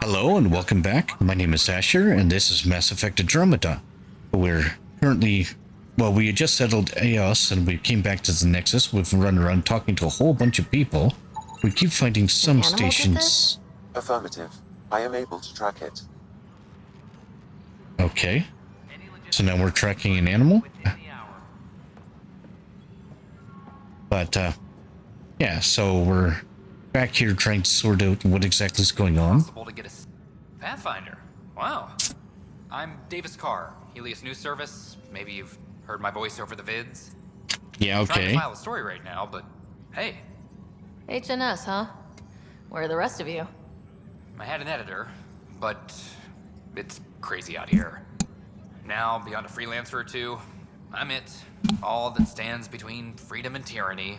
Hello and welcome back. My name is Ashser and this is Mass Effect Andromeda. We're currently, well, we had just settled EOS and we came back to the Nexus. We've run around talking to a whole bunch of people. We keep finding some stations. Affirmative. I am able to track it. Okay. So now we're tracking an animal? But, yeah, so we're back here trying to sort out what exactly is going on. Possible to get a Pathfinder. Wow. I'm Davis Carr, Helios News Service. Maybe you've heard my voice over the vids. Yeah, okay. I'm trying to file a story right now, but hey. HNS, huh? Where are the rest of you? I had an editor, but it's crazy out here. Now, beyond a freelancer or two, I'm it. All that stands between freedom and tyranny.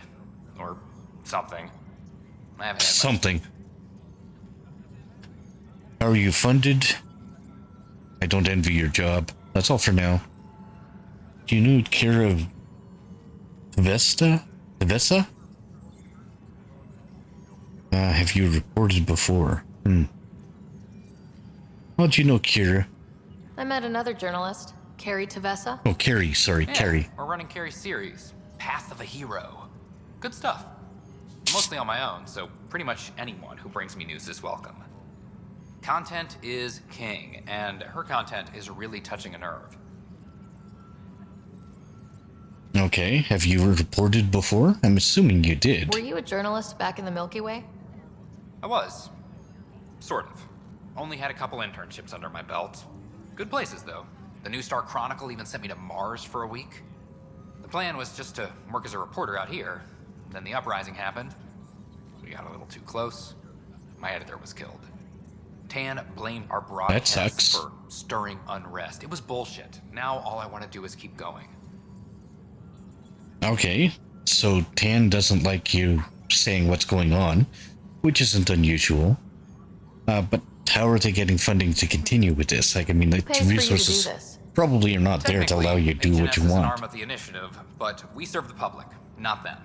Or something. I haven't had something. How are you funded? I don't envy your job. That's all for now. Do you know Kira Vesta? Vesta? Have you reported before? How'd you know Kira? I met another journalist, Carrie Tavessa. Oh, Carrie, sorry, Yeah, Carrie. we're running Carrie's series, Path of a Hero. Good stuff. Mostly on my own, so pretty much anyone who brings me news is welcome. Content is king, and her content is really touching a nerve. Okay, have you reported before? I'm assuming you did. Were you a journalist back in the Milky Way? I was. Sort of. Only had a couple internships under my belt. Good places, though. The New Star Chronicle even sent me to Mars for a week. The plan was just to work as a reporter out here. Then the uprising happened. We got a little too close. My editor was killed. Tan blamed our broadcasts for stirring unrest. It was bullshit. Now all I want to do is keep going. Okay, so Tan doesn't like you saying what's going on, which isn't unusual. But how are they getting funding to continue with this? Like, I mean, the resources probably are not there to allow you to do what you want. An arm of the initiative, but we serve the public, not them.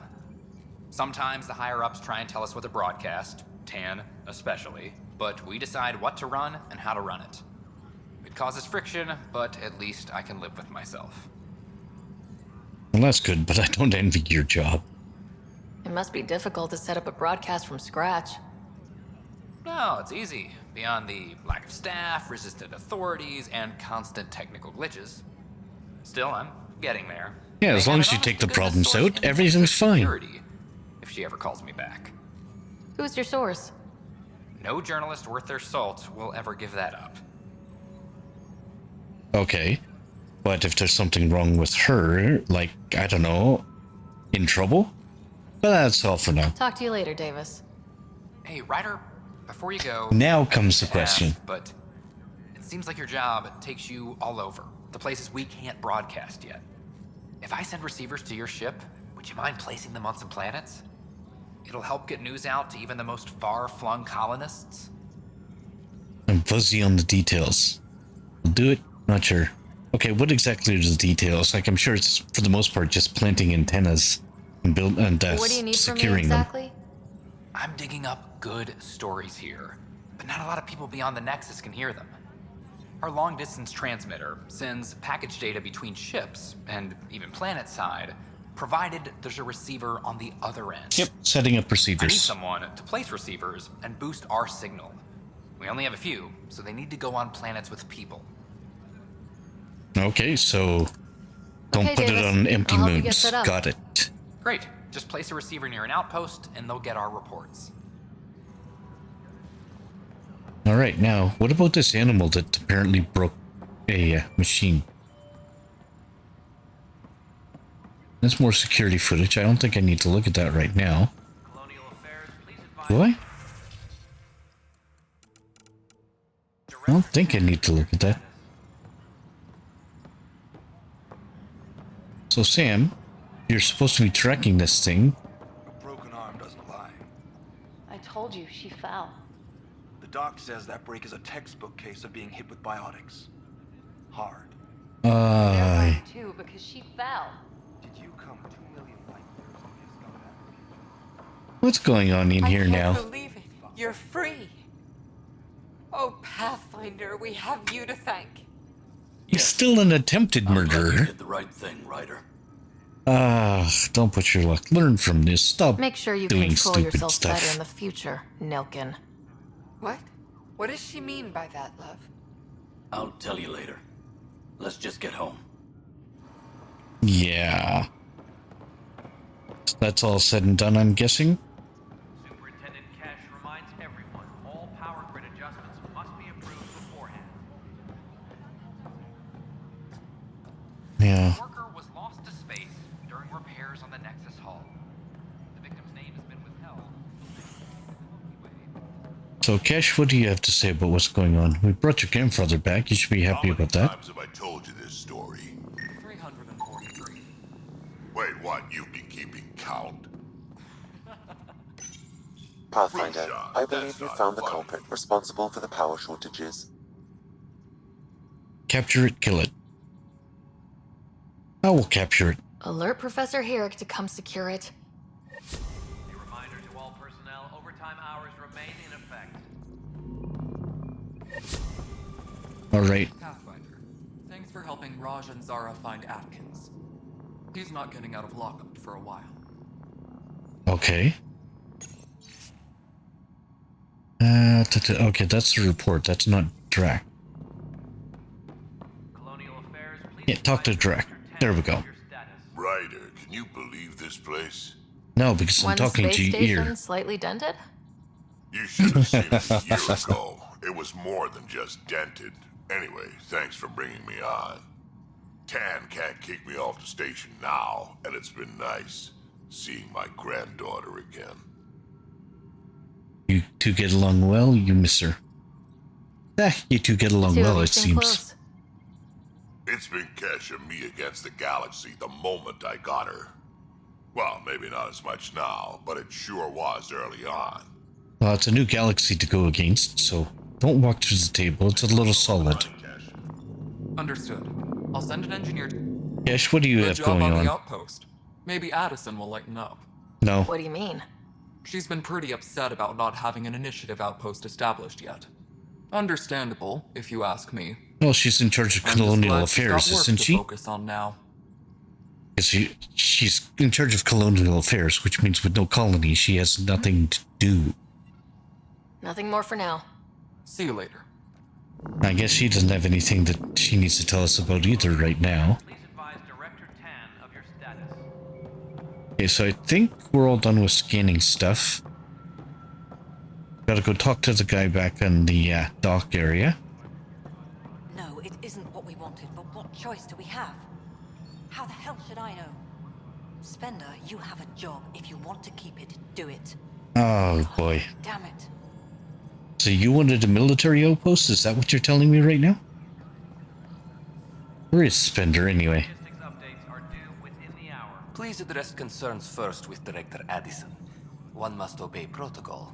Sometimes the higher-ups try and tell us what to broadcast, Tan especially, but we decide what to run and how to run it. It causes friction, but at least I can live with myself. Well, that's good, but I don't envy your job. It must be difficult to set up a broadcast from scratch. No, it's easy. Beyond the lack of staff, resistant authorities, and constant technical glitches. Still, I'm getting there. Yeah, as long as you take the problems out, everything's fine. If she ever calls me back. Who's your source? No journalist worth their salt will ever give that up. Okay, but if there's something wrong with her, like, I don't know, in trouble? But that's all for now. Talk to you later, Davis. Hey, Ryder, before you go... Now comes the question. But it seems like your job takes you all over. The places we can't broadcast yet. If I send receivers to your ship, would you mind placing them on some planets? It'll help get news out to even the most far-flung colonists. I'm fuzzy on the details. We'll do it? Not sure. Okay, what exactly are the details? Like, I'm sure it's, for the most part, just planting antennas and what do you need securing from me exactly? them. I'm digging up good stories here, but not a lot of people beyond the Nexus can hear them. Our long-distance transmitter sends package data between ships, and even planet-side, provided there's a receiver on the other end. Yep, setting up I need receivers. someone to place receivers and boost our signal. We only have a few, so they need to go on planets with people. Okay, so don't Okay, put Davis. it on empty I'll help you get moons. set up. Got it. Great, just place a receiver near an outpost and they'll get our reports. Alright, now, what about this animal that apparently broke a machine? That's more security footage. I don't think I need to look at that right now. Do I? I don't think I need to look at that. So Sam, you're supposed to be tracking this thing. A broken arm doesn't lie. I told you, she fell. The doc says that break is a textbook case of being hit with biotics. Hard. They're right too, because she fell. Did you come 2 million light years to discover that? What's going on in here now? I can't believe it. You're free. Oh, Pathfinder, we have you to thank. He's still an attempted I'm glad you murderer. did the right thing, Ryder. Don't put your luck. Learn from this. Stop Make sure you doing control stupid yourself better in stuff. the future, Nilkin. What? What does she mean by that, love? I'll tell you later. Let's just get home. Yeah. That's all said and done, I'm guessing. Superintendent Cash reminds everyone all power grid adjustments must be approved beforehand. Yeah. The worker was lost to space during repairs on the Nexus hull. The victim's name has been withheld. So, Cash, what do you have to say about what's going on? We brought your grandfather back. You should be happy about that. How many times have I told you this story? 343. Wait, what? You've been keeping count? Pathfinder, Roshan, I believe that's you not found the funny. culprit responsible for the power shortages. Capture it, kill it. I will capture it. Alert Professor Herrick to come secure it. A reminder to all personnel, overtime hours remain in effect. Alright. Pathfinder, thanks for helping Raj and Zara find Atkins. He's not getting out of lockup for a while. Okay. Okay, that's the report. That's not Drac. Colonial Affairs, please Yeah, talk to advise Drac. Director There we Tan go. of your status. Ryder, can you believe this place? No, because I'm One talking space to your station ear. slightly dented? You should have seen it a year ago. It was more than just dented. Anyway, thanks for bringing me on. Tan can't kick me off the station now, and it's been nice seeing my granddaughter again. You two get along well, you miss her. You two get along Two well, of it you seem seems. close. It's been Kesh and me against the galaxy the moment I got her. Well, maybe not as much now, but it sure was early on. Well, it's a new galaxy to go against, so don't walk through the table. It's a little solid. Understood. I'll send an engineer to Cash, what do you Good have job going on on? the outpost. Maybe Addison will lighten up. No. What do you mean? She's been pretty upset about not having an initiative outpost established yet. Understandable, if you ask me. Well, she's in charge of I'm just colonial glad she's got affairs, work isn't to she? focus on now. She's in charge of colonial affairs, which means with no colony, she has nothing to do. Nothing more for now. See you later. I guess she doesn't have anything that she needs to tell us about either right now. Please advise Director Tan of your status. Okay, so I think we're all done with scanning stuff. Gotta go talk to the guy back in the dock area. No, it isn't what we wanted, but what choice do we have? How the hell should I know? Spender, you have a job. If you want to keep it, do it. Oh boy. Damn it. So you wanted a military outpost? Is that what you're telling me right now? Where is Spender anyway? Logistics updates are due within the hour. Please address concerns first with Director Addison. One must obey protocol.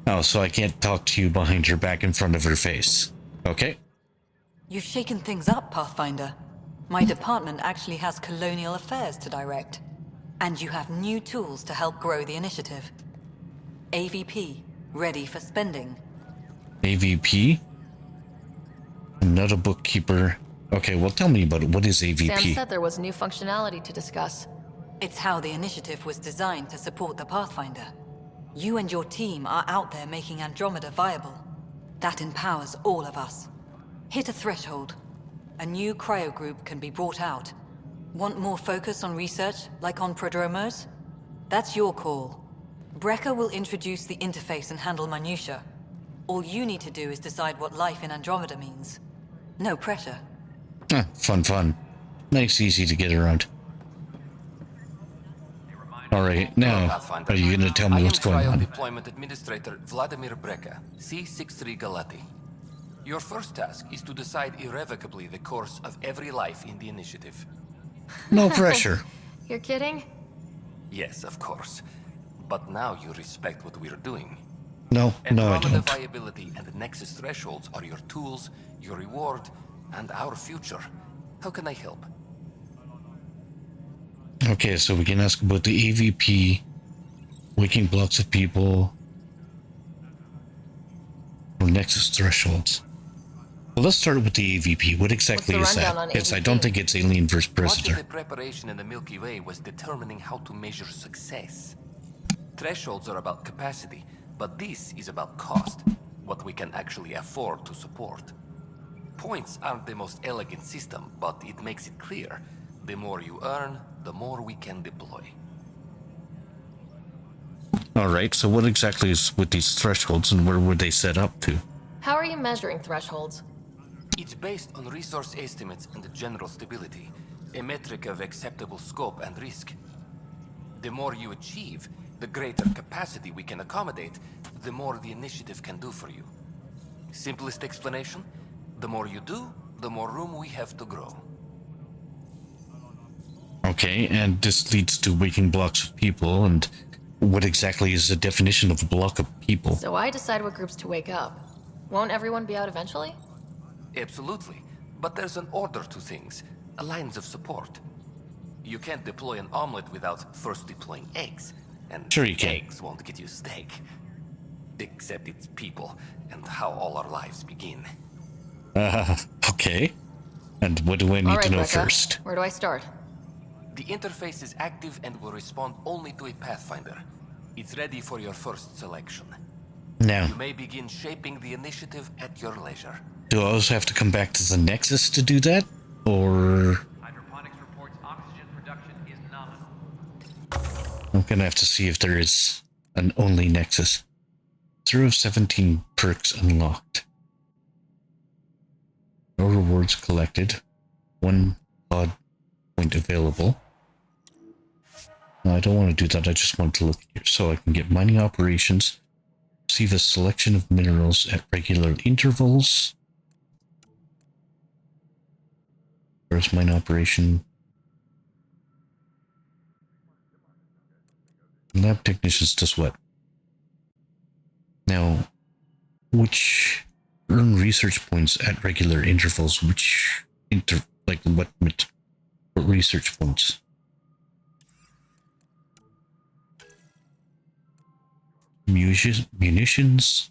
Oh, so I can't talk to you behind your back in front of her face. Okay. You've shaken things up, Pathfinder. My department actually has colonial affairs to direct. And you have new tools to help grow the initiative. AVP, ready for spending. AVP? I'm not a bookkeeper. Okay, well tell me about it. What is Sam AVP? said there was new functionality to discuss. It's how the initiative was designed to support the Pathfinder. You and your team are out there making Andromeda viable. That empowers all of us. Hit a threshold. A new cryo group can be brought out. Want more focus on research, like on prodromos? That's your call. Brecker will introduce the interface and handle minutiae. All you need to do is decide what life in Andromeda means. No pressure. Fun. Nice, easy to get around. Alright, now, Pathfinder. are you gonna tell me what's going I am on? Trial Deployment Administrator Vladimir Breca, C63 Galati. Your first task is to decide irrevocably the course of every life in the initiative. No pressure. You're kidding? Yes, of course. But now you respect what we're doing. No, I Andromeda don't. viability and Nexus thresholds are your tools, your reward, and our future. How can I help? Okay, so we can ask about the AVP, waking blocks of people. We're Nexus thresholds. Well, let's start with the AVP. What exactly is that? I don't think it's Alien vs. Predator. Much of the preparation in the Milky Way was determining how to measure success. Thresholds are about capacity, but this is about cost, what we can actually afford to support. Points aren't the most elegant system, but it makes it clear. The more you earn, the more we can deploy. Alright, so what exactly is with these thresholds and where were they set up to? How are you measuring thresholds? It's based on resource estimates and general stability, a metric of acceptable scope and risk. The more you achieve, the greater capacity we can accommodate, the more the initiative can do for you. Simplest explanation? The more you do, the more room we have to grow. Okay, and this leads to waking blocks of people, and what exactly is the definition of a block of people? So I decide what groups to wake up. Won't everyone be out eventually? Absolutely. But there's an order to things, lines of support. You can't deploy an omelet without first deploying eggs. And sure you can. Eggs won't get you steak. Except it's people, and how all our lives begin. Okay. And what do I need to know Becca, first? where do I start? The interface is active and will respond only to a Pathfinder. It's ready for your first selection. Now, you may begin shaping the initiative at your leisure. Do I also have to come back to the Nexus to do that? Or... Hydroponics reports oxygen production is nominal. I'm gonna have to see if there is an only Nexus. 0 of 17 perks unlocked. No rewards collected. 1 pod point available. No, I don't want to do that. I just want to look here. So I can get mining operations. Receive a selection of minerals at regular intervals. Where's mine operation? Lab technicians does what? Now, which earn research points at regular intervals? Which what research points? Munitions.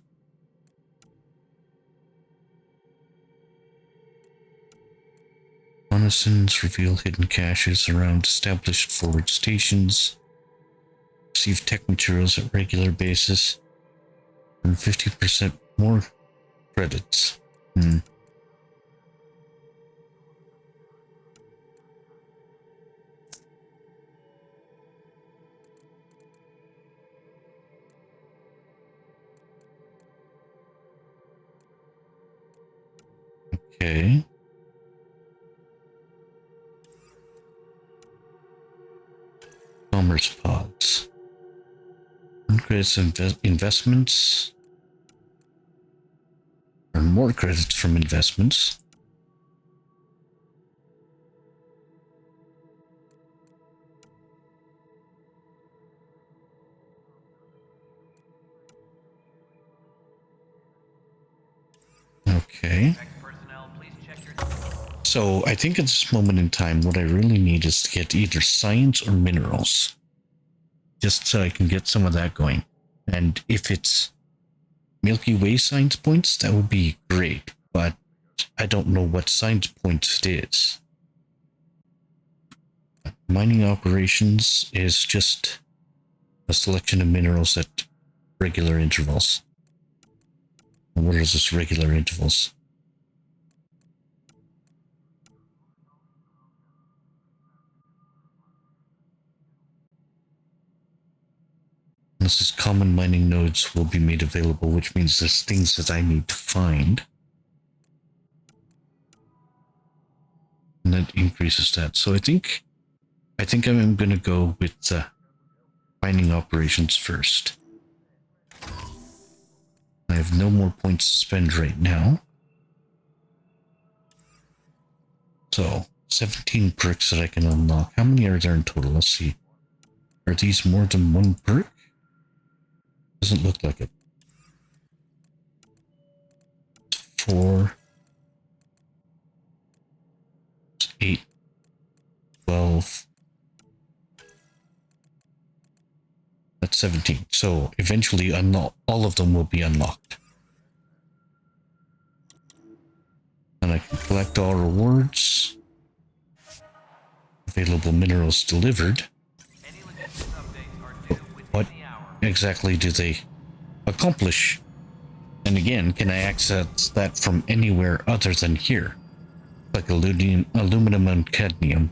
Reconnaissance, reveal hidden caches around established forward stations. Receive tech materials at regular basis. And 50% more credits. Okay. Commerce pods. Credits investments. Earn more credits from investments. Okay. So I think at this moment in time, what I really need is to get either science or minerals. Just so I can get some of that going. And if it's Milky Way science points, that would be great. But I don't know what science points it is. Mining operations is just a selection of minerals at regular intervals. And what are those regular intervals? This is common mining nodes will be made available, which means there's things that I need to find. And that increases that. So I think I'm going to go with mining operations first. I have no more points to spend right now. So 17 perks that I can unlock. How many are there in total? Let's see. Are these more than one perk? Doesn't look like it. 4, 8, 12. That's 17. So eventually all of them will be unlocked. And I can collect all rewards. Available minerals delivered. What exactly do they accomplish? And again, can I access that from anywhere other than here? Like aluminum and cadmium.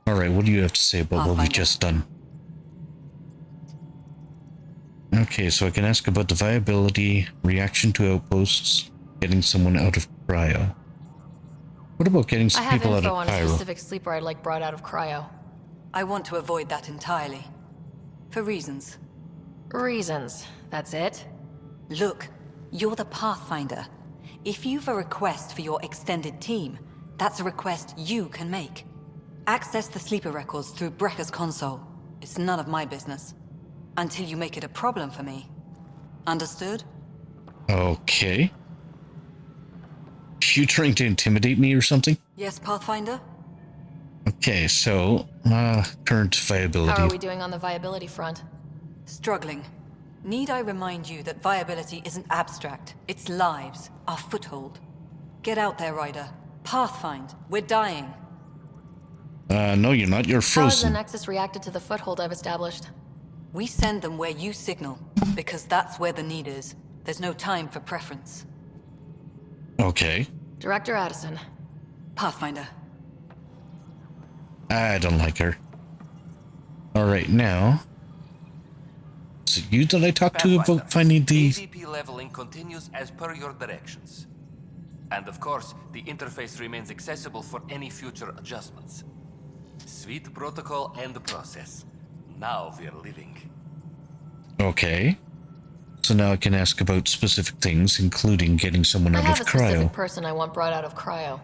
Alright, what do you have to say about what we've just done? Okay, so I can ask about the viability, reaction to outposts, getting someone out of cryo. What about getting some people out of I have info on a cryo? specific sleeper I'd like brought out of cryo. I want to avoid that entirely. For reasons. Reasons, that's it? Look, you're the Pathfinder. If you've a request for your extended team, that's a request you can make. Access the sleeper records through Brekker's console. It's none of my business. Until you make it a problem for me. Understood? Okay. You trying to intimidate me or something? Yes, Pathfinder? Okay, so, current viability. How are we doing on the viability front? Struggling. Need I remind you that viability isn't abstract. It's lives, our foothold. Get out there, Ryder. Pathfind. We're dying. No, you're not. You're How has the frozen. Nexus reacted to the foothold I've established? We send them where you signal, because that's where the need is. There's no time for preference. Okay. Director Addison. Pathfinder. I don't like her. Alright, now. Is it you that I talked to about finding these? AVP leveling continues as per your directions. And of course, the interface remains accessible for any future adjustments. Sweet protocol and process. Now we're living. Okay. So now I can ask about specific things, including getting someone I out have of a specific cryo. person I want brought out of cryo.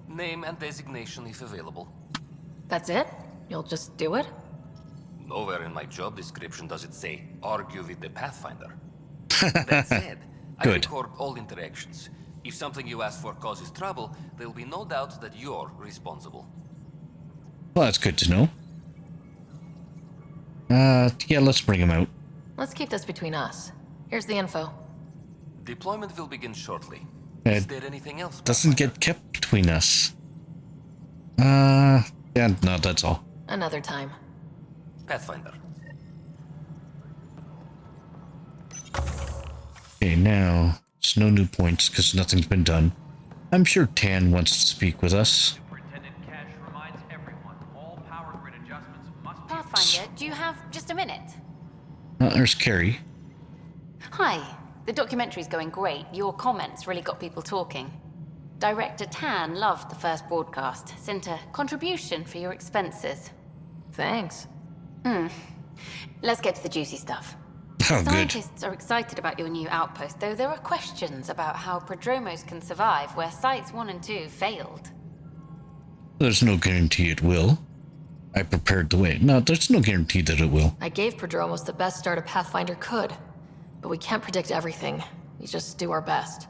Name and designation if available. That's it? You'll just do it? Nowhere in my job description does it say, argue with the Pathfinder. That said, I Good. record all interactions. If something you ask for causes trouble, there'll be no doubt that you're responsible. Well, that's good to know. Yeah, let's bring him out. Let's keep this between us. Here's the info. Deployment will begin shortly. It Is there anything else? doesn't get kept between us. Yeah, no, that's all. Another time. Pathfinder. Okay, now, it's no new points because nothing's been done. I'm sure Tan wants to speak with us. Superintendent Cash reminds everyone all power grid adjustments must be... Pathfinder, do you have just a minute? There's Carrie. Hi. The documentary's going great. Your comments really got people talking. Director Tan loved the first broadcast. Sent a contribution for your expenses. Thanks. Let's get to the juicy stuff. Oh, good. Scientists are excited about your new outpost, though there are questions about how prodromos can survive where Sites 1 and 2 failed. There's no guarantee it will. I prepared the way. No, there's no guarantee that it will. I gave Prodromos the best start a Pathfinder could. But we can't predict everything. We just do our best.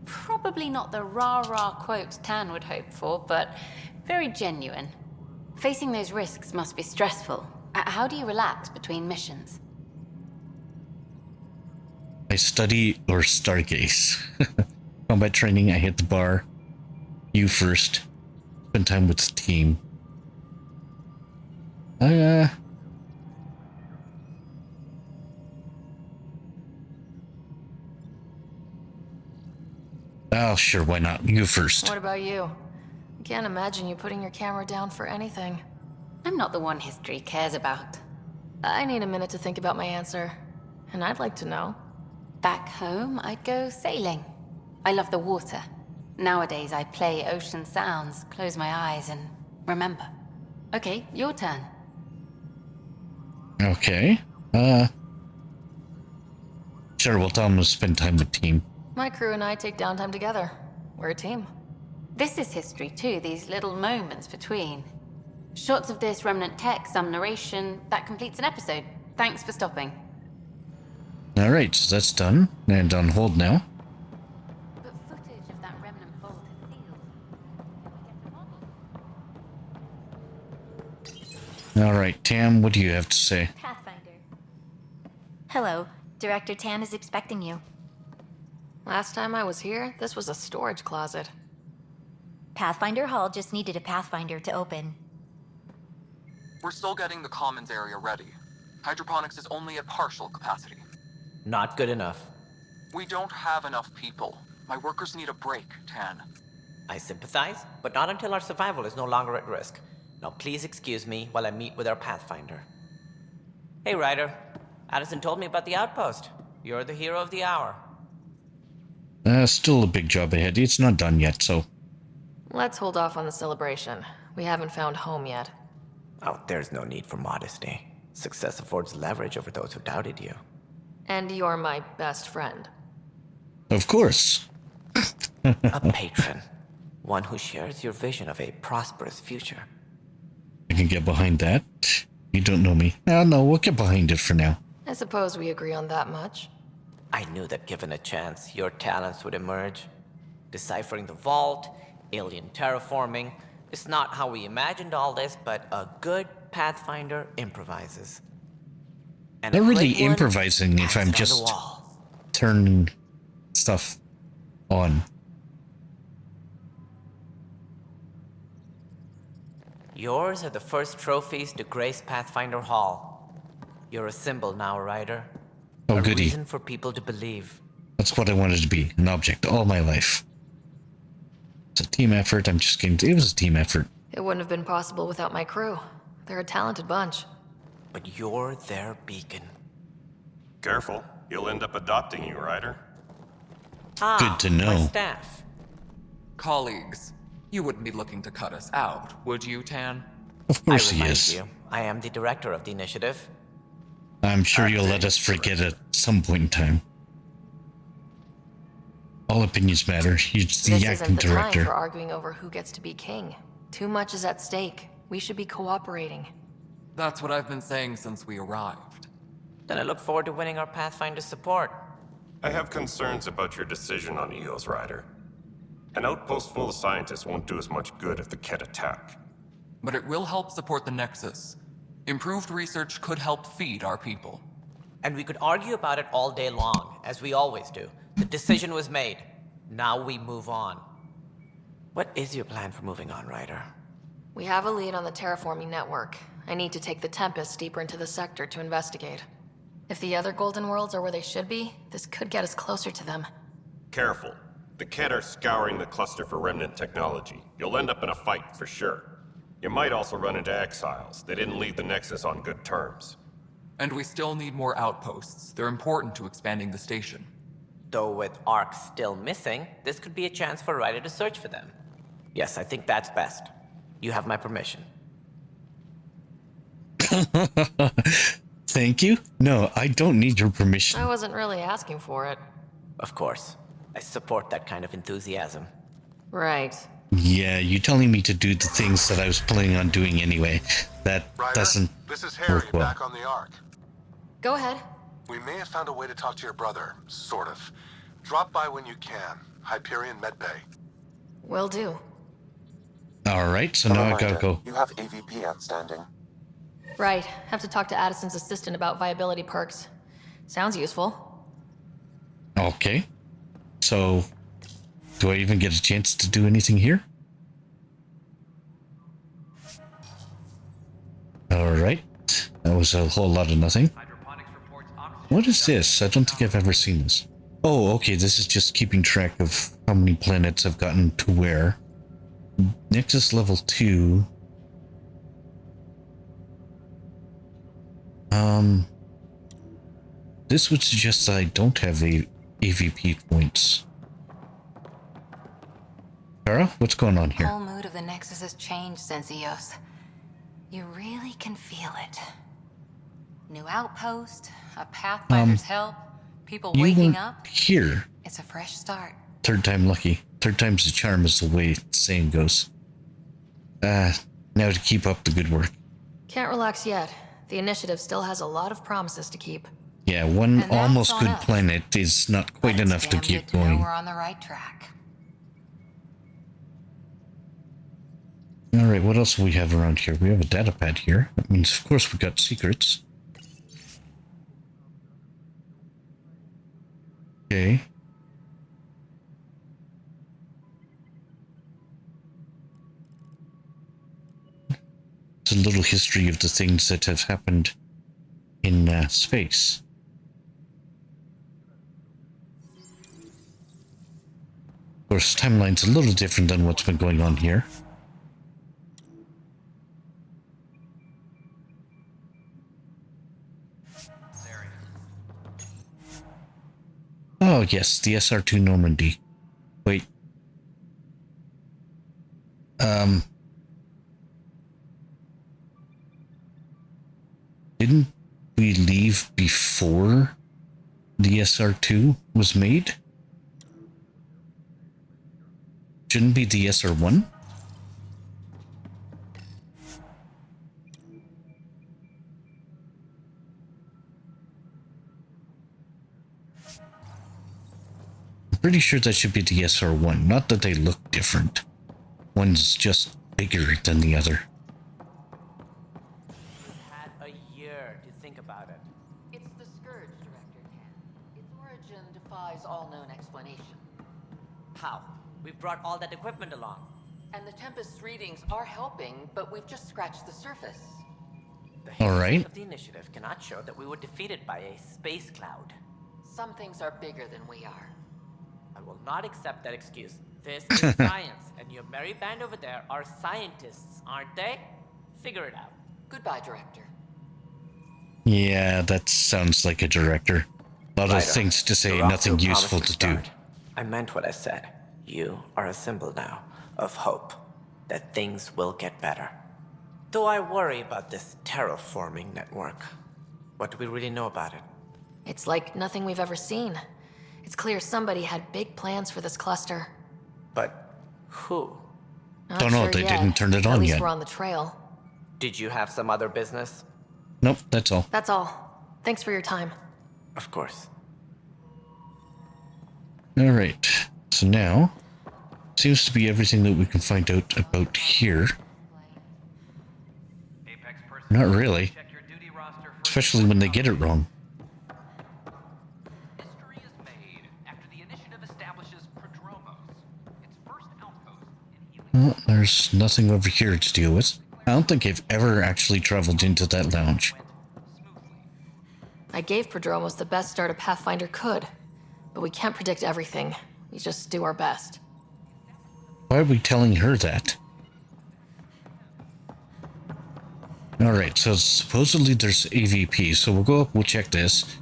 Probably not the rah-rah quote Tan would hope for, but very genuine. Facing those risks must be stressful. How do you relax between missions? I study or stargaze. Combat training, I hit the bar. You first. Spend time with the team. Oh, sure, why not? You first. What about you? I can't imagine you putting your camera down for anything. I'm not the one history cares about. I need a minute to think about my answer. And I'd like to know. Back home, I'd go sailing. I love the water. Nowadays, I play ocean sounds, close my eyes, and remember. Okay, your turn. Okay. Sure, we'll tell him to spend time with team. My crew and I take downtime together. We're a team. This is history too, these little moments between. Shots of this remnant tech, some narration, that completes an episode. Thanks for stopping. Alright, so that's done. And on hold now. But footage of that remnant vault is sealed. Alright, Tam, what do you have to say? Pathfinder. Hello. Director Tan is expecting you. Last time I was here, this was a storage closet. Pathfinder Hall just needed a Pathfinder to open. We're still getting the commons area ready. Hydroponics is only at partial capacity. Not good enough. We don't have enough people. My workers need a break, Tan. I sympathize, but not until our survival is no longer at risk. Now please excuse me while I meet with our Pathfinder. Hey, Ryder. Addison told me about the outpost. You're the hero of the hour. Still a big job ahead. It's not done yet, so... Let's hold off on the celebration. We haven't found home yet. Oh, there's no need for modesty. Success affords leverage over those who doubted you. And you're my best friend. Of course. A patron. One who shares your vision of a prosperous future. I can get behind that. You don't know me. No, we'll get behind it for now. I suppose we agree on that much. I knew that given a chance, your talents would emerge. Deciphering the vault, alien terraforming. It's not how we imagined all this, but a good Pathfinder improvises. And Not really improvising if I'm just turning stuff on. Yours are the first trophies to grace Pathfinder Hall. You're a symbol now, Ryder. Oh, a goody. reason for people to believe. That's what I wanted to be, an object, all my life. It's a team effort, I'm just kidding. It was a team effort. It wouldn't have been possible without my crew. They're a talented bunch. But you're their beacon. Careful, you'll end up adopting you, Ryder. Good to know. My staff. Colleagues, you wouldn't be looking to cut us out, would you, Tan? Of course I he remind is. you, I am the director of the initiative. I'm sure you'll let us forget at some point in time. All opinions matter. He's the This acting isn't the director. time for arguing over who gets to be king. Too much is at stake. We should be cooperating. That's what I've been saying since we arrived. Then I look forward to winning our Pathfinder's support. I have concerns about your decision on Eos, Ryder. An outpost full of scientists won't do us much good if the Kett attack. But it will help support the Nexus. Improved research could help feed our people. And we could argue about it all day long, as we always do. The decision was made. Now we move on. What is your plan for moving on, Ryder? We have a lead on the terraforming network. I need to take the Tempest deeper into the sector to investigate. If the other Golden Worlds are where they should be, this could get us closer to them. Careful. The Kett are scouring the cluster for remnant technology. You'll end up in a fight, for sure. You might also run into exiles. They didn't leave the Nexus on good terms. And we still need more outposts. They're important to expanding the station. Though with Ark still missing, this could be a chance for Ryder to search for them. Yes, I think that's best. You have my permission. Thank you? No, I don't need your permission. I wasn't really asking for it. Of course. I support that kind of enthusiasm. Right. Yeah, you telling me to do the things that I was planning on doing anyway. That Ryder, doesn't this is Harry work well. back on the Ark. Go ahead. We may have found a way to talk to your brother, sort of. Drop by when you can. Hyperion Medbay. Will do. Alright, so now I gotta go. You have AVP outstanding. Right. Have to talk to Addison's assistant about viability perks. Sounds useful. Okay. So, do I even get a chance to do anything here? Alright. That was a whole lot of nothing. What is this? I don't think I've ever seen this. Oh, okay, this is just keeping track of how many planets I've gotten to where. Nexus level 2. This would suggest that I don't have the AVP points. Kara, what's going on The here? whole mood of the Nexus has changed since Eos. You really can feel it. New outpost, a Pathfinder's help, people You waking weren't up. here. It's a fresh start. Third time lucky. Third time's the charm is the way the saying goes. Now to keep up the good work. Can't relax yet. The initiative still has a lot of promises to keep. Yeah, one And that's almost on good us. planet is not quite enough to Damn keep good to know going. we're on the right track. Alright, what else do we have around here? We have a data pad here. That means, of course, we got secrets. Okay. a little history of the things that have happened in space. Of course, timeline's a little different than what's been going on here. Oh, yes, the SR2 Normandy. Wait. Didn't we leave before the SR2 was made? Shouldn't be the SR1? I'm pretty sure that should be the SR1, not that they look different. One's just bigger than the other. Had a year to think about it. It's the Scourge, Director Tan. Its origin defies all known explanation. How? We brought all that equipment along. And the Tempest's readings are helping, but we've just scratched the surface. The All history right. of the initiative cannot show that we were defeated by a space cloud. Some things are bigger than we are. I will not accept that excuse. This is science, and your merry band over there are scientists, aren't they? Figure it out. Goodbye, Director. Yeah, that sounds like a director. A lot of Right on. things to say, You're off nothing to a useful to promising do. start. I meant what I said. You are a symbol now of hope that things will get better. Though I worry about this terraforming network. What do we really know about it? It's like nothing we've ever seen. It's clear somebody had big plans for this cluster. But who? Not Don't know, sure they yet. didn't turn it At on least yet. we're on the trail. Did you have some other business? Nope, that's all. That's all. Thanks for your time. Of course. Alright, so now, seems to be everything that we can find out about here. Not really. Especially when they get it wrong. History is made after the initiative establishes Prodromos, its first outpost in Well, there's nothing over here to deal with. I don't think I've ever actually traveled into that lounge. I gave Prodromos the best start a Pathfinder could, but we can't predict everything. We just do our best. Why are we telling her that? Alright, so supposedly there's AVP, so we'll go up, we'll check this.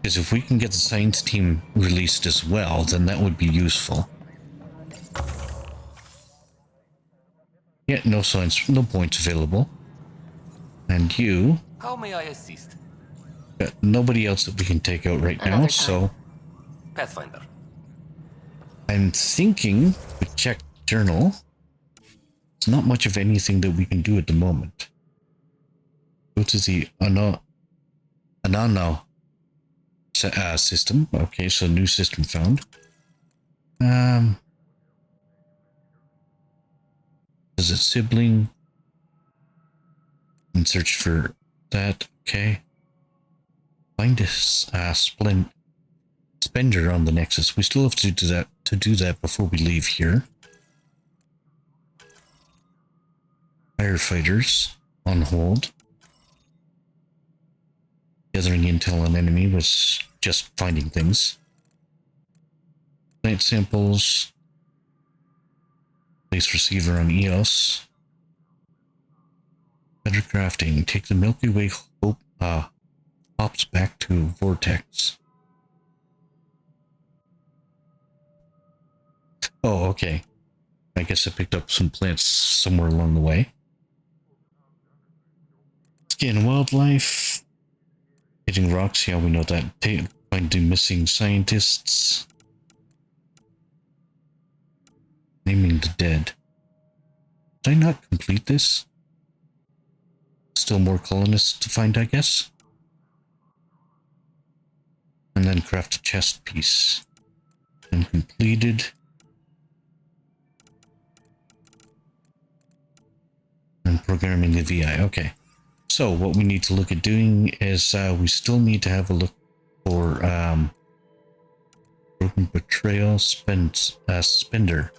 Because if we can get the science team released as well, then that would be useful. Yeah, no signs, no points available. And you... How may I assist? got nobody else that we can take out right now, Another time. so... Pathfinder. I'm thinking, we check journal. It's not much of anything that we can do at the moment. Go to the Anano system. Okay, so new system found. Is it sibling? And search for that. Okay. Find this spender on the Nexus. We still have to do that before we leave here. Firefighters on hold. Gathering intel on enemy was just finding things. Plant samples. Place receiver on EOS. Better crafting. Take the Milky Way hops back to Vortex. Oh, okay. I guess I picked up some plants somewhere along the way. Scan wildlife. Hitting rocks, yeah, we know that. Finding missing scientists. Naming the dead. Did I not complete this? Still more colonists to find, I guess. And then craft a chest piece. And completed. And programming the VI, okay. So what we need to look at doing is we still need to have a look for broken betrayal spender.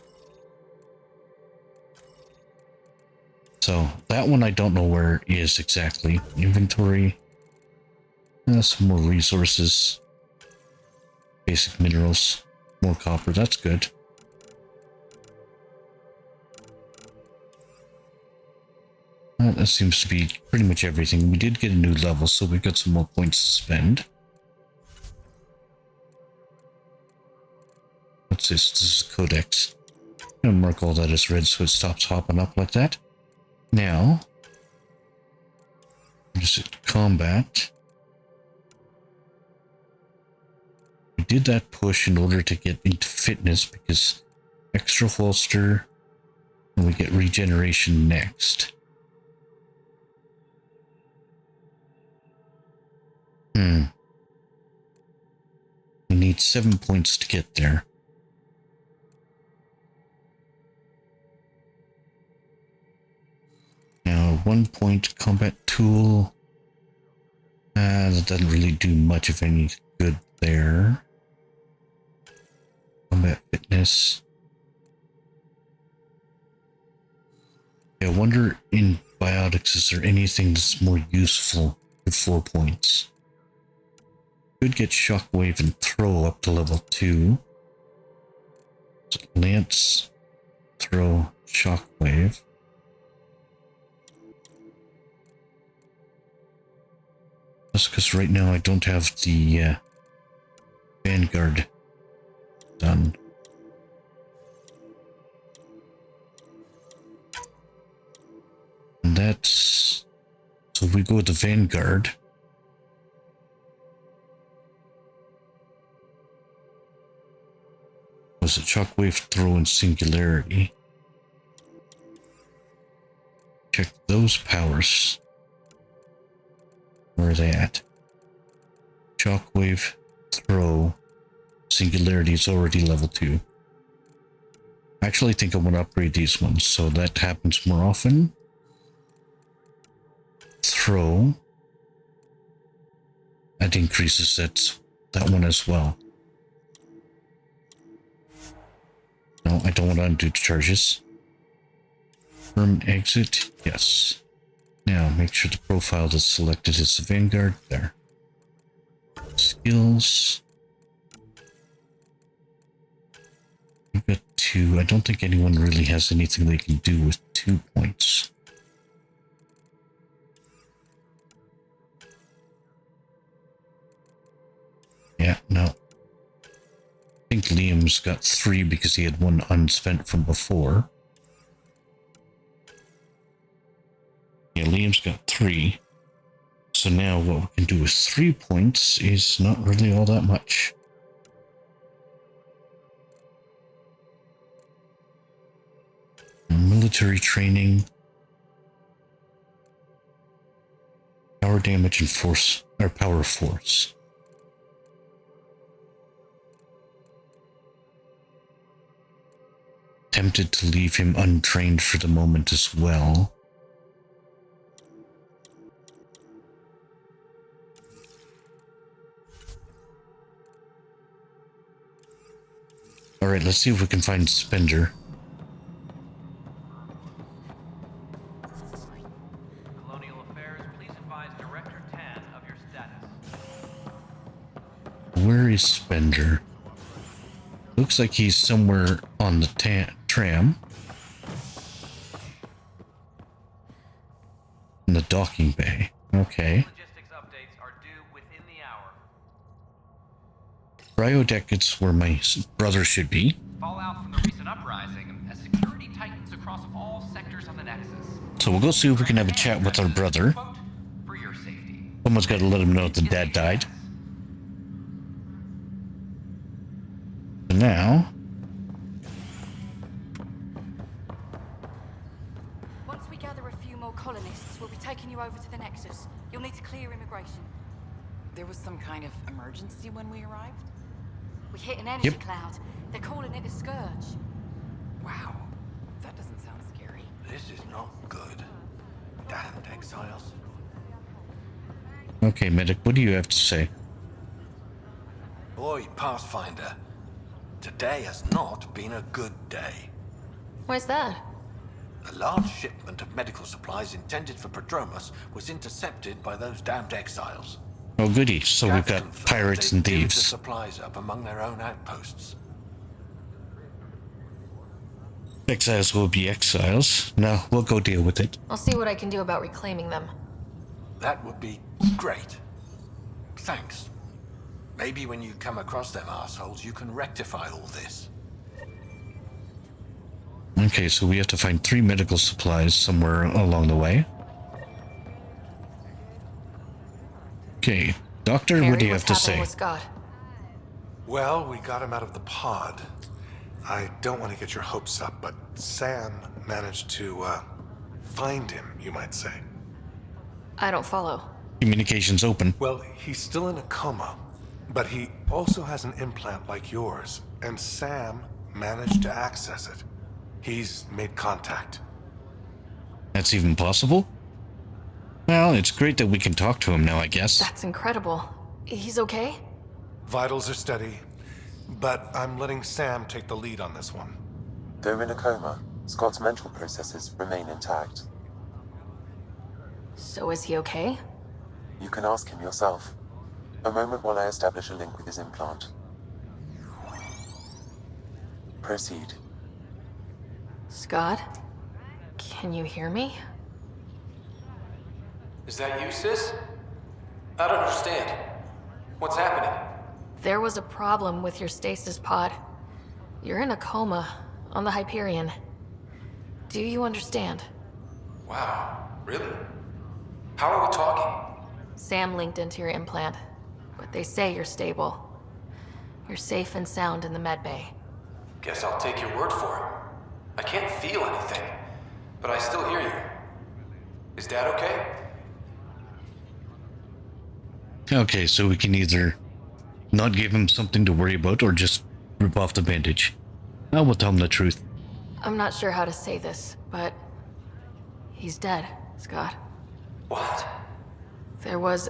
So that one I don't know where it is exactly. Inventory. Some more resources. Basic minerals. More copper, that's good. That seems to be pretty much everything. We did get a new level, so we've got some more points to spend. What's this? This is Codex. I'm gonna mark all that as red so it stops hopping up like that. Now, just hit combat. We did that push in order to get into fitness because extra holster, and we get regeneration next. We need 7 points to get there. Now, 1 point combat tool. That doesn't really do much of any good there. Combat fitness. I wonder in biotics, is there anything that's more useful with 4 points? Could get shockwave and throw up to level 2. So lance, throw, shockwave. That's because right now I don't have the Vanguard done. And that's... So if we go with the Vanguard... Was it shockwave, throw, and singularity? Check those powers. Where are they at? Shockwave, throw, singularity is already level 2. I actually think I want to upgrade these ones so that happens more often. Throw. That increases that one as well. No, I don't want to undo the charges. Firm exit, yes. Now, make sure the profile that's selected is the Vanguard. There. Skills. We've got 2. I don't think anyone really has anything they can do with 2 points. Yeah, no. I think Liam's got 3 because he had 1 unspent from before. Yeah, Liam's got 3. So now what we can do with 3 points is not really all that much. Military training. Power damage and force, or power force. Tempted to leave him untrained for the moment as well. Alright, let's see if we can find Spender. Colonial Affairs, please advise Director Tan of your status. Where is Spender? Looks like he's somewhere on the tram. In the docking bay. Okay. Logistics updates are due within the hour. Cryodeck is where my brother should be. Fallout from the recent uprising as security tightens across all sectors on the Nexus. So we'll go see if we can have a chat with our brother. For your safety. Someone's got to let him know that Dad died. So now... Once we gather a few more colonists, we'll be taking you over to the Nexus. You'll need to clear immigration. There was some kind of emergency when we arrived? We hit an energy cloud. They're calling it a scourge. Wow. That doesn't sound scary. This is not good. Damned exiles. Okay, Medic, what do you have to say? Boy, Pathfinder. Today has not been a good day. Why's that? A large shipment of medical supplies intended for Prodromos was intercepted by those damned exiles. Oh goody, so we've got Confirmed pirates they and divvied the thieves. supplies up among their own outposts. Exiles will be exiles. No, we'll go deal with it. I'll see what I can do about reclaiming them. That would be great. Thanks. Maybe when you come across them assholes, you can rectify all this. Okay, so we have to find 3 medical supplies somewhere along the way. Okay, Doctor, Harry, what do you what's have to happening say? with Scott? Well, we got him out of the pod. I don't want to get your hopes up, but Sam managed to, find him, you might say. I don't follow. Communications open. Well, he's still in a coma, but he also has an implant like yours, and Sam managed to access it. He's made contact. That's even possible? Well, it's great that we can talk to him now, I guess. That's incredible. He's okay? Vitals are steady, but I'm letting Sam take the lead on this one. Though in a coma, Scott's mental processes remain intact. So is he okay? You can ask him yourself. A moment while I establish a link with his implant. Proceed. Scott? Can you hear me? Is that you, sis? I don't understand. What's happening? There was a problem with your stasis pod. You're in a coma on the Hyperion. Do you understand? Wow, really? How are we talking? Sam linked into your implant, but they say you're stable. You're safe and sound in the medbay. Guess I'll take your word for it. I can't feel anything, but I still hear you. Is Dad okay? Okay, so we can either not give him something to worry about or just rip off the bandage. I will tell him the truth. I'm not sure how to say this, but he's dead, Scott. What? There was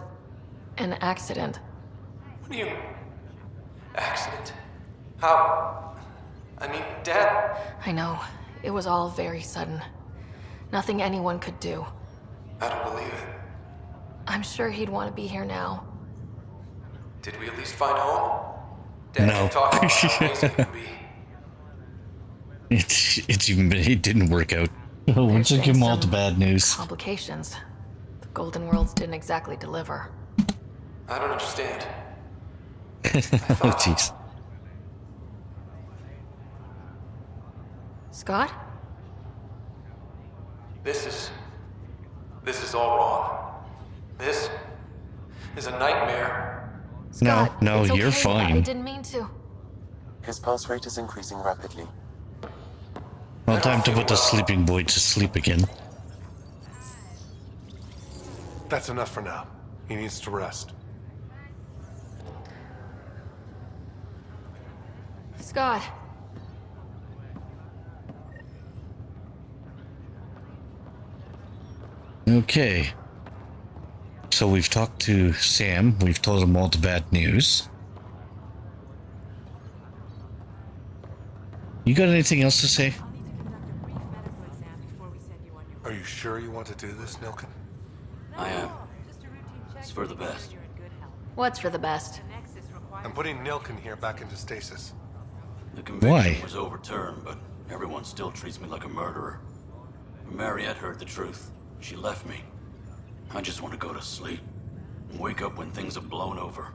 an accident. What do you... Accident? How? I mean, Dad... I know. It was all very sudden. Nothing anyone could do. I don't believe it. I'm sure he'd want to be here now. Did we at least find home? Dad No. kept talking about how amazing it would be. It didn't work out. We'll just give him all the bad news. Complications. The Golden Worlds didn't exactly deliver. I don't understand. Oh, jeez. Scott? This is all wrong. This is a nightmare. Scott, No, it's you're okay. fine. I didn't mean to. His pulse rate is increasing rapidly. Well, time to put the sleeping boy to sleep again. That's enough for now. He needs to rest. Scott. Okay. So we've talked to Sam. We've told him all the bad news. You got anything else to say? Are you sure you want to do this, Nilken? I am. It's for the best. What's for the best? I'm putting Nilken here back into stasis. The conviction Why? was overturned, but everyone still treats me like a murderer. Mariette heard the truth. She left me. I just want to go to sleep and wake up when things have blown over.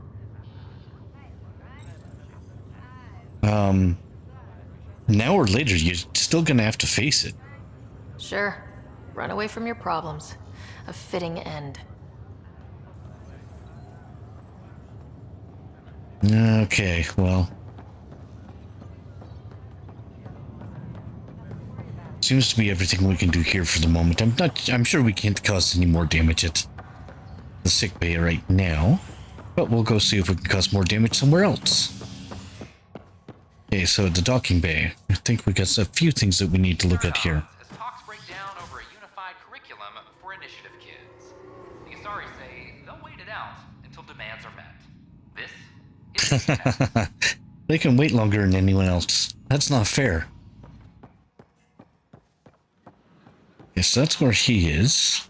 Now or later, you're still gonna have to face it. Sure. Run away from your problems. A fitting end. Okay, well. Seems to be everything we can do here for the moment. I'm sure we can't cause any more damage at the sick bay right now. But we'll go see if we can cause more damage somewhere else. Okay, so the docking bay. I think we got a few things that we need to look at here. As talks break down over a unified curriculum for initiative kids. The Asari say they'll wait it out until demands are met. This is the test. They can wait longer than anyone else. That's not fair. Yes, that's where he is.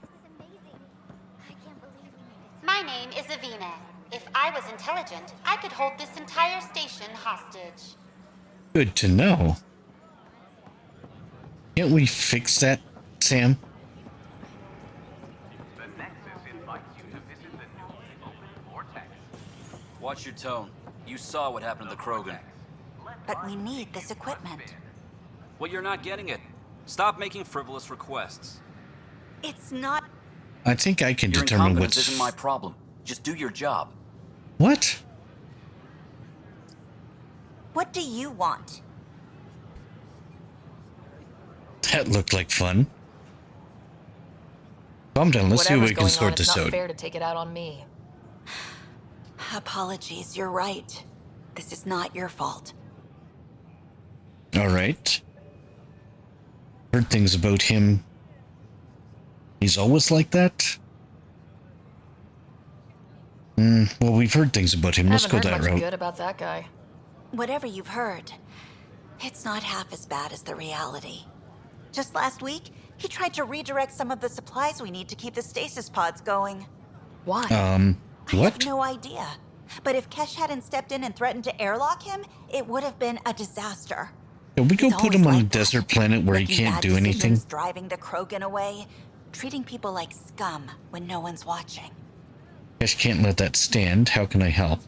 My name is Avina. If I was intelligent, I could hold this entire station hostage. Good to know. Can't we fix that, Sam? The Nexus invites you to visit the newly opened vortex. Watch your tone. You saw what happened to the Krogan. But we need this equipment. Well, you're not getting it. Stop making frivolous requests. It's not... I think I can Your determine incompetence what's... isn't my problem. Just do your job. What? What do you want? That looked like fun. Calm down, let's see what we can sort this It's not out. fair to take it out on me. Apologies, you're right. This is not your fault. Alright. Heard things about him. He's always like that? Well, we've heard things about him. Let's go Haven't that heard much route. good about that guy. Whatever you've heard, it's not half as bad as the reality. Just last week, he tried to redirect some of the supplies we need to keep the stasis pods going. Why? I what? have no idea. But if Kesh hadn't stepped in and threatened to airlock him, it would have been a disaster. Can we go He's put him on always a desert planet where he Making can't bad do anything? decisions, driving the Krogan away, treating people like scum when no one's watching. Guess can't let that stand. How can I help?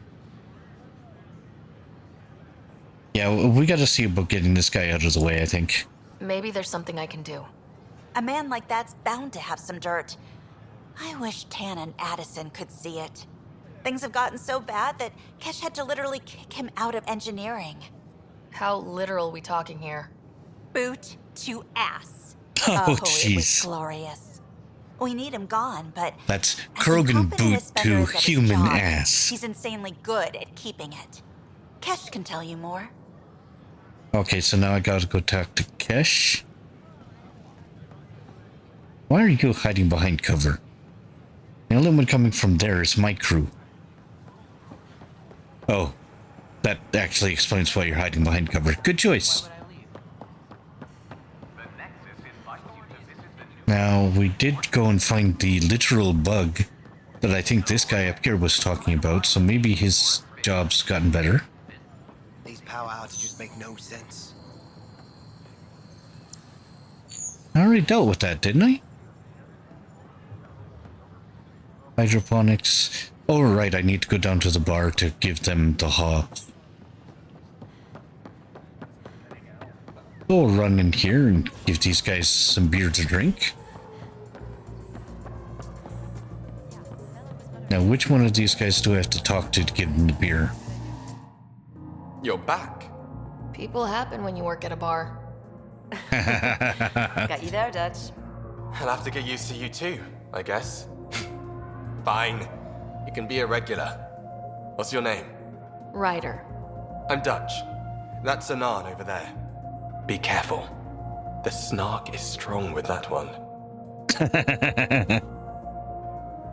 Yeah, we gotta see about getting this guy out of the way, I think. Maybe there's something I can do. A man like that's bound to have some dirt. I wish Tan and Addison could see it. Things have gotten so bad that Kesh had to literally kick him out of engineering. How literal we talking here? Boot to ass. Oh, it was jeez. glorious. We need him gone, but That's as Krogan incompetent boot as Spender to is at his human job, ass. He's insanely good at keeping it. Kesh can tell you more. Okay, so now I gotta go talk to Kesh. Why are you hiding behind cover? The only one coming from there is my crew. Oh, that actually explains why you're hiding behind cover. Good choice. Now, we did go and find the literal bug that I think this guy up here was talking about, so maybe his job's gotten better. These power outages make no sense. I already dealt with that, didn't I? Hydroponics. Oh, right, I need to go down to the bar to give them the haw. We'll run in here and give these guys some beer to drink. Now, which one of these guys do I have to talk to give them the beer? You're back. People happen when you work at a bar. Got you there, Dutch. I'll have to get used to you too, I guess. Fine. You can be a regular. What's your name? Ryder. I'm Dutch. That's Anan over there. Be careful. The snark is strong with that one.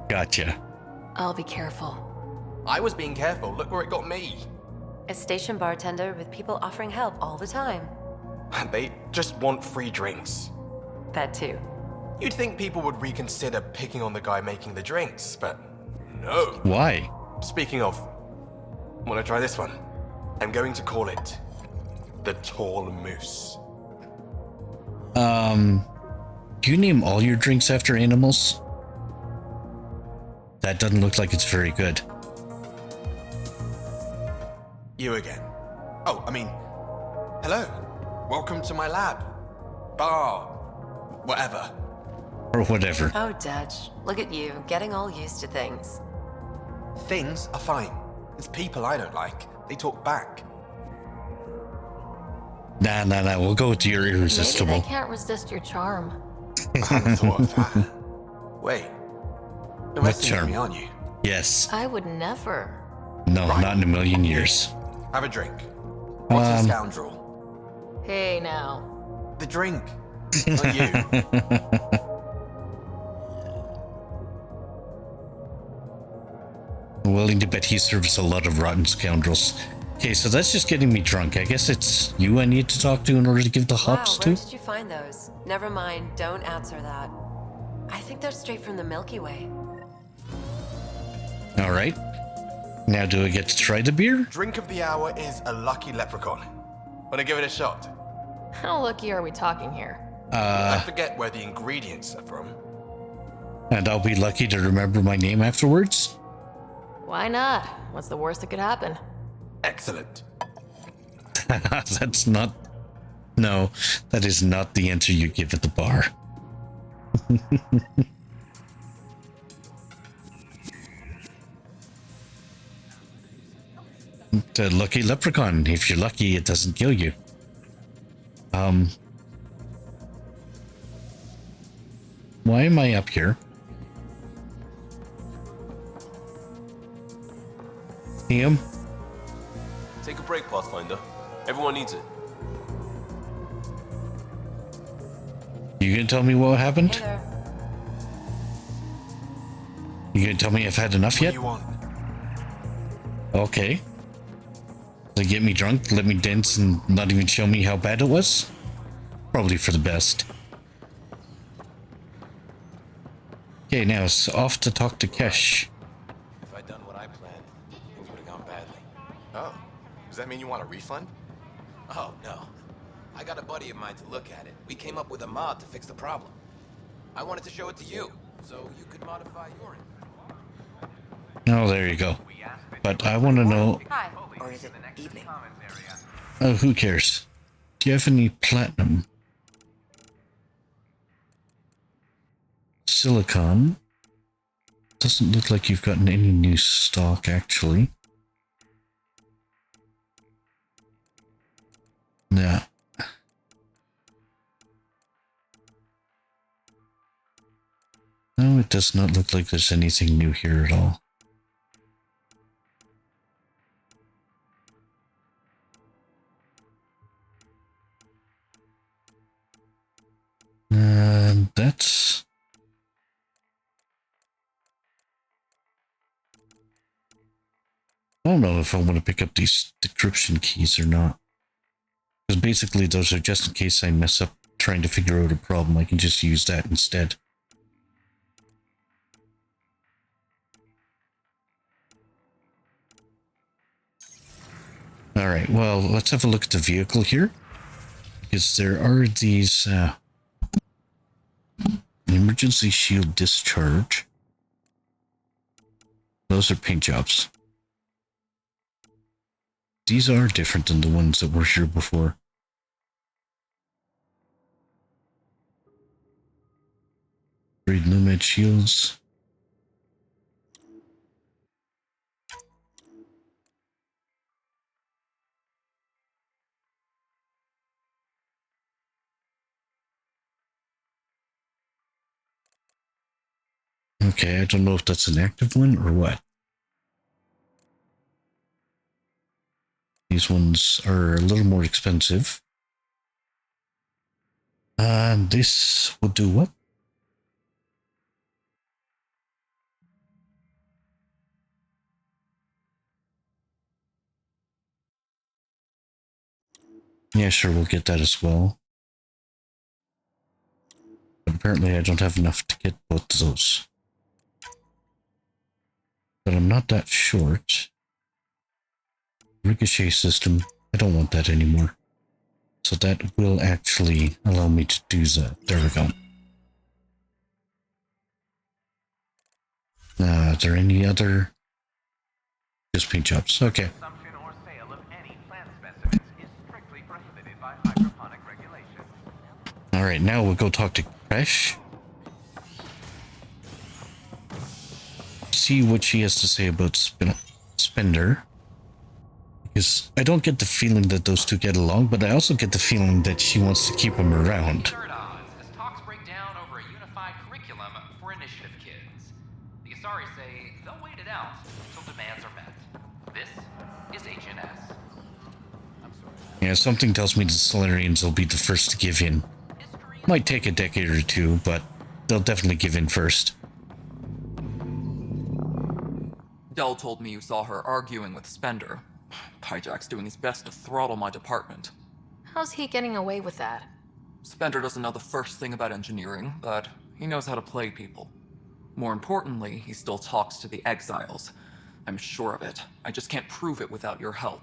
Gotcha. I'll be careful. I was being careful. Look where it got me. A station bartender with people offering help all the time. They just want free drinks. That too. You'd think people would reconsider picking on the guy making the drinks, but no. Why? Speaking of, wanna try this one? I'm going to call it the Tall Moose. Do you name all your drinks after animals? That doesn't look like it's very good. You again. Oh, I mean, hello. Welcome to my lab. Bar. Whatever. Or whatever. Oh, Dutch. Look at you, getting all used to things. Things are fine. It's people I don't like. They talk back. Nah, we'll go with your Maybe irresistible. they can't resist your charm. I hadn't thought of that. Wait. You're What messing with charm? me, aren't you? Yes. I would never. No, not in a million years. Have a drink. What's a scoundrel? Hey now. The drink. Not you. I'm willing to bet he serves a lot of rotten scoundrels. Okay, so that's just getting me drunk. I guess it's you I need to talk to in order to give the hops Wow, where to? did you find those? Never mind, don't answer that. I think they're straight from the Milky Way. Alright. Now do I get to try the beer? Drink of the hour is a lucky leprechaun. Wanna give it a shot? How lucky are we talking here? I forget where the ingredients are from. And I'll be lucky to remember my name afterwards? Why not? What's the worst that could happen? Excellent. That's not... No, that is not the answer you give at the bar. The lucky leprechaun. If you're lucky, it doesn't kill you. Why am I up here? Ian? Take a break, Pathfinder. Everyone needs it. You gonna tell me what happened? Hey there. You gonna tell me I've had enough yet? What do you want? Okay. They get me drunk, let me dance, and not even show me how bad it was? Probably for the best. Okay, now it's off to talk to Kesh. If I'd done what I planned, things would have gone badly. Oh, does that mean you want a refund? Oh, no. I got a buddy of mine to look at it. We came up with a mod to fix the problem. I wanted to show it to you, so you could modify your end. Oh, there you go. But I want to know... Hi. Or is it evening? Oh, who cares? Do you have any platinum? Silicon. Doesn't look like you've gotten any new stock, actually. Yeah. No, it does not look like there's anything new here at all. That's... I don't know if I want to pick up these decryption keys or not. Because basically those are just in case I mess up trying to figure out a problem. I can just use that instead. Alright, well, let's have a look at the vehicle here. Because there are these... emergency shield discharge. Those are paint jobs. These are different than the ones that were here before. Upgrade Nomad shields. Okay, I don't know if that's an active one or what. These ones are a little more expensive. And this will do what? Yeah, sure, we'll get that as well. But apparently I don't have enough to get both of those. But I'm not that short. Ricochet system, I don't want that anymore. So that will actually allow me to do that. There we go. Are there any other? Just paint jobs, okay. Consumption or sale of any plant specimens is strictly prohibited by hydroponic regulation. Alright, now we'll go talk to Crash. See what she has to say about Spender. Because I don't get the feeling that those two get along, but I also get the feeling that she wants to keep him around. As talks break down over a unified curriculum for initiative kids. The Asari say they'll wait it out until demands are met. This is HNS. Yeah, something tells me the Solarians will be the first to give in. Might take a decade or two, but they'll definitely give in first. Dell told me you saw her arguing with Spender. hijack's doing his best to throttle my department. How's he getting away with that? Spender doesn't know the first thing about engineering, but he knows how to play people. More importantly, he still talks to the exiles. I'm sure of it. I just can't prove it without your help.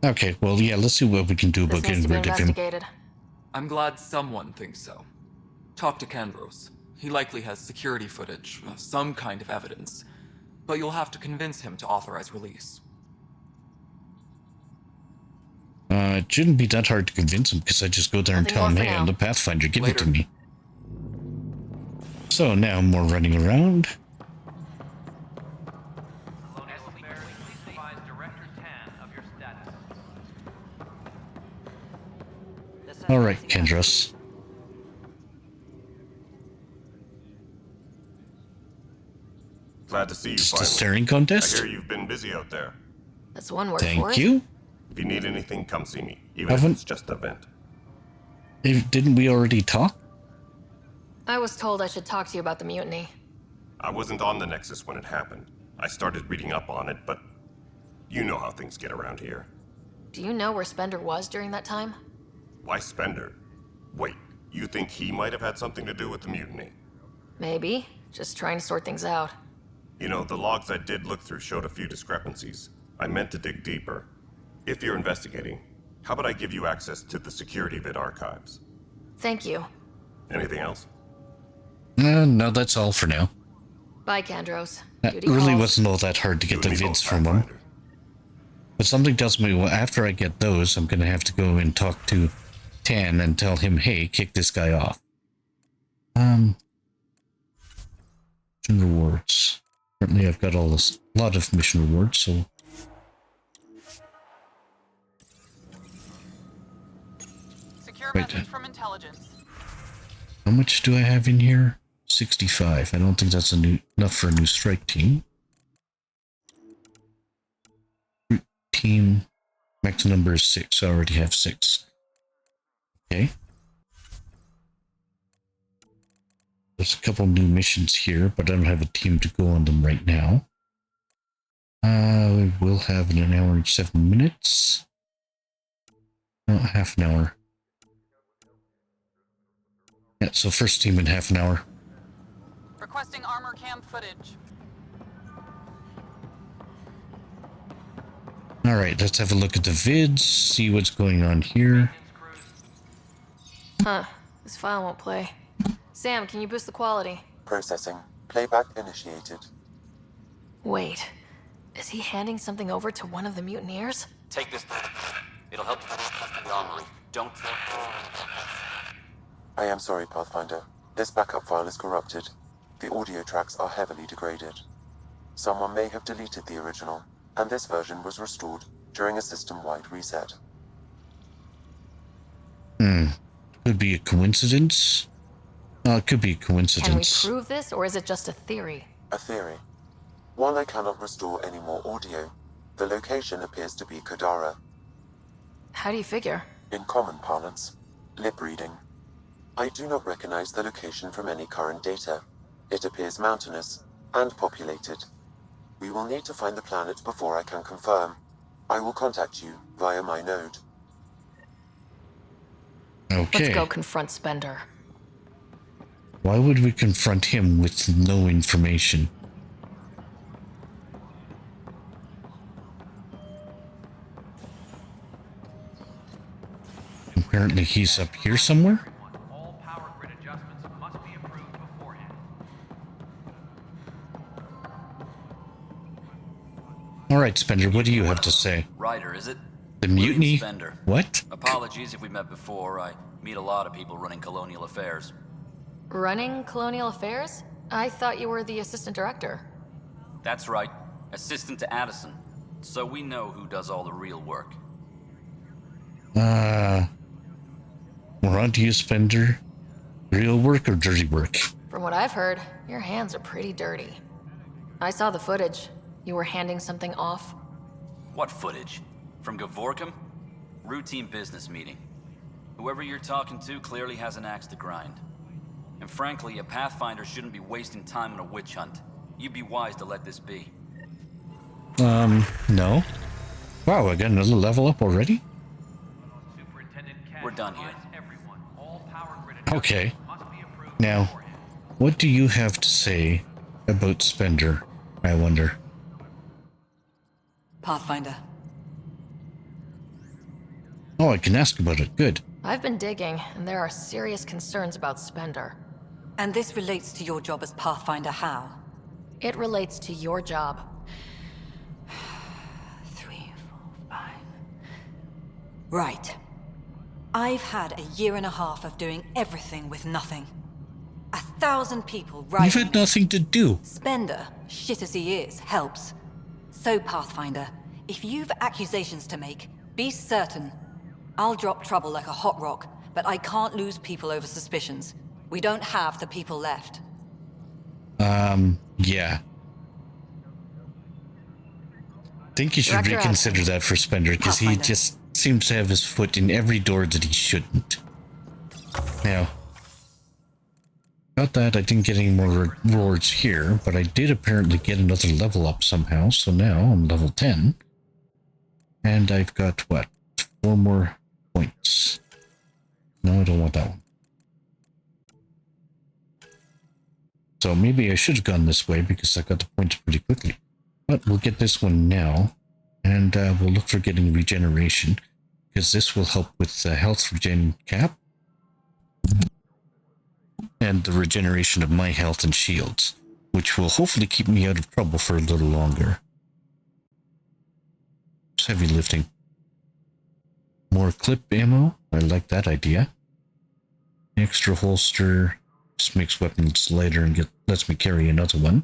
Okay, well, yeah, let's see what we can do about getting rid of him. I'm glad someone thinks so. Talk to Kandros. He likely has security footage, some kind of evidence. But you'll have to convince him to authorize release. It shouldn't be that hard to convince him, because I just go there and tell him, hey, I'm the Pathfinder, give it to me. So now more running around. Alright, Kendros. Glad to see you Just finally. a staring contest? I hear you've been busy out there. That's one word for it. Thank you. If you need anything, come see me, even if it's just a vent. Didn't we already talk? I was told I should talk to you about the mutiny. I wasn't on the Nexus when it happened. I started reading up on it, but you know how things get around here. Do you know where Spender was during that time? Why Spender? Wait, you think he might have had something to do with the mutiny? Maybe. Just trying to sort things out. You know, the logs I did look through showed a few discrepancies. I meant to dig deeper. If you're investigating, how about I give you access to the security vid archives? Thank you. Anything else? No, that's all for now. Bye, Kandros. That Duty really calls. wasn't all that hard to get the vids from him. But something tells me, well, after I get those, I'm going to have to go and talk to Tan and tell him, hey, kick this guy off. Mission rewards. Currently, I've got a lot of mission rewards, so... Secure Wait, message from intelligence. how much do I have in here? 65. I don't think that's enough for a new strike team. Team max number is 6. I already have 6. Okay. There's a couple new missions here, but I don't have a team to go on them right now. We will have in an hour and 7 minutes. No, half an hour. Yeah, so first team in half an hour. Requesting armor cam footage. Alright, let's have a look at the vids, see what's going on here. Huh. This file won't play. Sam, can you boost the quality? Processing. Playback initiated. Wait. Is he handing something over to one of the mutineers? Take this. It'll help you the armory. Don't. I am sorry, Pathfinder. This backup file is corrupted. The audio tracks are heavily degraded. Someone may have deleted the original, and this version was restored during a system-wide reset. Could be a coincidence. It could be a coincidence. Can we prove this, or is it just a theory? A theory. While I cannot restore any more audio, the location appears to be Kadara. How do you figure? In common parlance, lip reading. I do not recognize the location from any current data. It appears mountainous and populated. We will need to find the planet before I can confirm. I will contact you via my node. Okay. Let's go confront Spender. Why would we confront him with no information? Apparently he's up here somewhere? All power grid adjustments must be approved beforehand. Alright, Spender, what do you have to say? Ryder, is it? The mutiny? Spender. What? Apologies if we met before. I meet a lot of people running colonial affairs. Running Colonial Affairs? I thought you were the assistant director. That's right. Assistant to Addison. So we know who does all the real work. We're on to you, Spender. Real work or dirty work? From what I've heard, your hands are pretty dirty. I saw the footage. You were handing something off. What footage? From Gavorkum? Routine business meeting. Whoever you're talking to clearly has an axe to grind. And frankly, a Pathfinder shouldn't be wasting time on a witch hunt. You'd be wise to let this be. No. Wow, I got another level up already? We're done here. Okay. Now, what do you have to say about Spender, I wonder? Pathfinder. Oh, I can ask about it. Good. I've been digging, and there are serious concerns about Spender. And this relates to your job as Pathfinder how? It relates to your job. 3, 4, 5. Right. I've had a year and a half of doing everything with nothing. 1,000 people right. You've had nothing to do. Spender, shit as he is, helps. So, Pathfinder, if you've accusations to make, be certain. I'll drop trouble like a hot rock, but I can't lose people over suspicions. We don't have the people left. Yeah. I think you should Director reconsider Ashser. that for Spender, because he Pathfinder. just seems to have his foot in every door that he shouldn't. Now, got that. I didn't get any more rewards here, but I did apparently get another level up somehow, so now I'm level 10. And I've got, what, 4 more points. No, I don't want that one. So maybe I should have gone this way because I got the points pretty quickly. But we'll get this one now, and we'll look for getting regeneration, because this will help with the health regen cap and the regeneration of my health and shields, which will hopefully keep me out of trouble for a little longer. It's heavy lifting. More clip ammo. I like that idea. Extra holster. Just makes weapons lighter and lets me carry another one.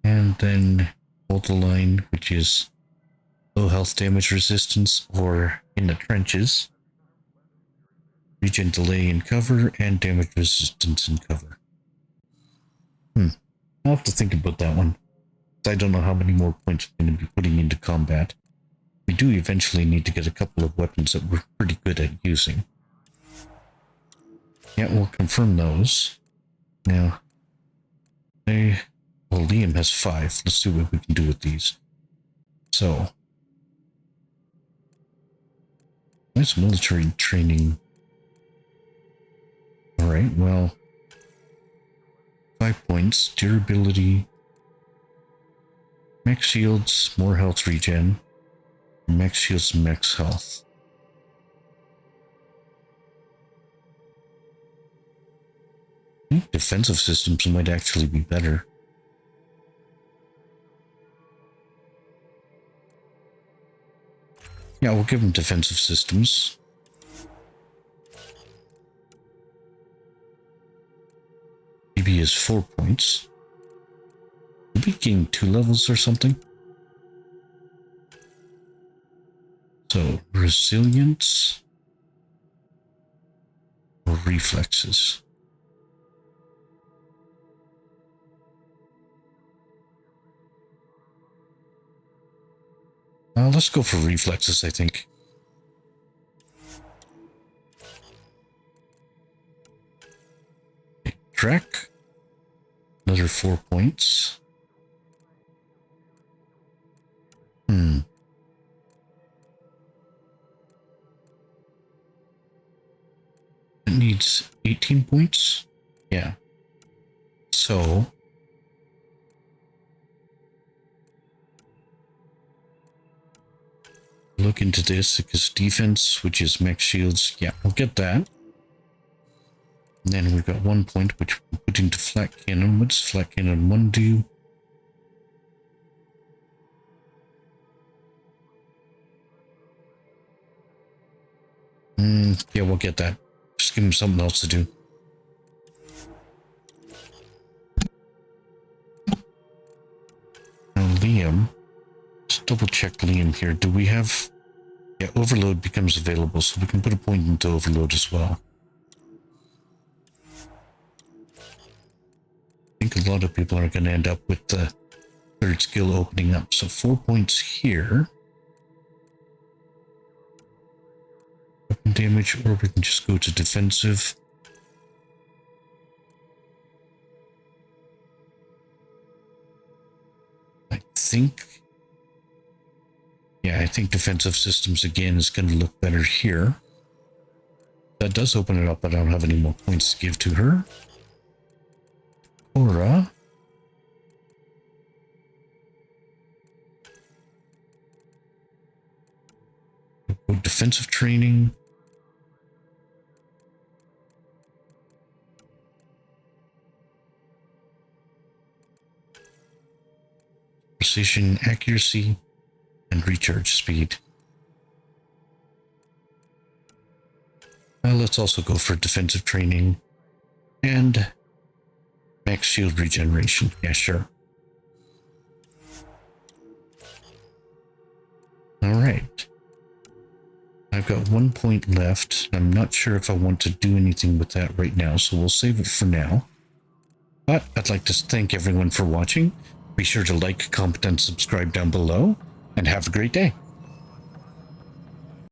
And then hold the line, which is low health damage resistance or in the trenches. Regen delay in cover and damage resistance in cover. I'll have to think about that one. I don't know how many more points I'm going to be putting into combat. We do eventually need to get a couple of weapons that we're pretty good at using. Yeah, we'll confirm those. Now, well, Liam has 5. Let's see what we can do with these. So, nice military training. Alright, well, 5 points. Durability. Max shields, more health regen. Max shields, max health. I think defensive systems might actually be better. Yeah, we'll give them defensive systems. Maybe is 4 points. Maybe gain 2 levels or something. So, resilience or reflexes. Let's go for reflexes, I think. Okay, track. Another 4 points. It needs 18 points? Yeah. So, look into this, because defense, which is max shields, yeah, we'll get that. And then we've got 1 point, which we'll put into flat cannon. What does flat cannon 1 do? Yeah, we'll get that. Just give him something else to do. Now, Liam. Let's double check Liam here. Do we have... Yeah, overload becomes available, so we can put a point into overload as well. I think a lot of people are going to end up with the 3rd skill opening up. So 4 points here. Weapon damage, or we can just go to defensive. think... Yeah, I think defensive systems again is going to look better here. That does open it up, but I don't have any more points to give to her. Cora. Defensive training. Precision, accuracy, and recharge speed. Let's also go for defensive training and max shield regeneration. Yeah, sure. All right. I've got 1 point left. I'm not sure if I want to do anything with that right now, so we'll save it for now. But I'd like to thank everyone for watching. Be sure to like, comment, and subscribe down below, and have a great day.